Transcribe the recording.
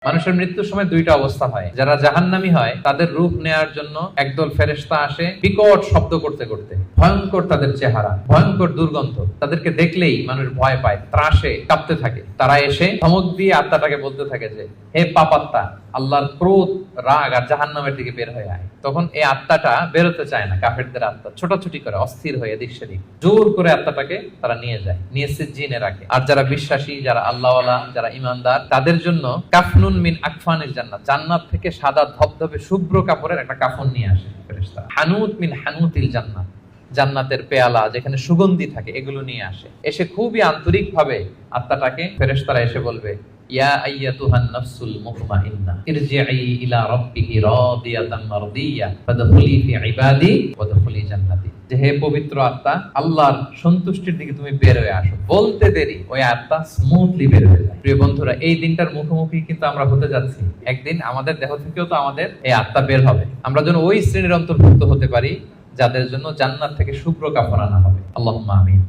মানুষের মৃত্যুর সময় দুইটা অবস্থা হয়। যারা জাহান্নামী হয় তাদের রূপ নেয়ার জন্য একদল ফেরেশতা আসে বিকট শব্দ করতে করতে। ভয়ঙ্কর তাদের চেহারা, ভয়ঙ্কর দুর্গন্ধ, তাদেরকে দেখলেই মানুষ ভয় পায়, ত্রাসে কাঁপতে থাকে। তারা এসে ধমক দিয়ে আত্মাটাকে বলতে থাকে যে, হে পাপাত্মা, আল্লাহর ক্রোধ, রাগ আর জাহান্নামের দিকে বের হয়ে আয়। তখন এই আত্মাটা বেরোতে চায় না, কাফেরদের আত্মা ছোটাছুটি করে, অস্থির হয়ে এদিক সেদিক, জোর করে আত্মাটাকে তারা নিয়ে যায়, নিয়ে সিজ্জিনে রাখে। আর যারা বিশ্বাসী, যারা আল্লাহওয়ালা, যারা ইমানদার, তাদের জন্য কাফনুন মিন আকফানিল জান্নাত, জান্নাত থেকে সাদা ধবধবে শুভ্র কাপড়ের একটা কাফন নিয়ে আসে ফেরেশতা। হানুত মিন হানুতিল জান্নাত, জান্নাতের পেয়ালা যেখানে সুগন্ধি থাকে, এগুলো নিয়ে আসে। এসে খুবই আন্তরিক ভাবে আত্মাটাকে ফেরেশতারা এসে বলবে, ইয়া আইয়াতুহান নাফসুল মুতমাইন্নাহ ইরজিই ইলা রাব্বিকি রাদিয়াতান মারদিয়া ফাদখুলি ফি ইবাদি ওয়াদখুলি জান্নাতি। যে হে পবিত্র আত্মা, আল্লাহর সন্তুষ্টির দিকে তুমি বের হয়ে আসো। বলতে দেরি ওই আত্মা স্মুথলি বের হয়ে যায়। প্রিয় বন্ধুরা, এই দিনটার মুখোমুখি কিন্তু আমরা হতে যাচ্ছি। একদিন আমাদের দেহ থেকেও তো আমাদের এই আত্মা বের হবে। আমরা যেন ওই শ্রেণীর অন্তর্ভুক্ত হতে পারি যাদের জন্য জান্নাত থেকে শুভ্র কাফন আনা হবে। আল্লাহুম্মা আমিন।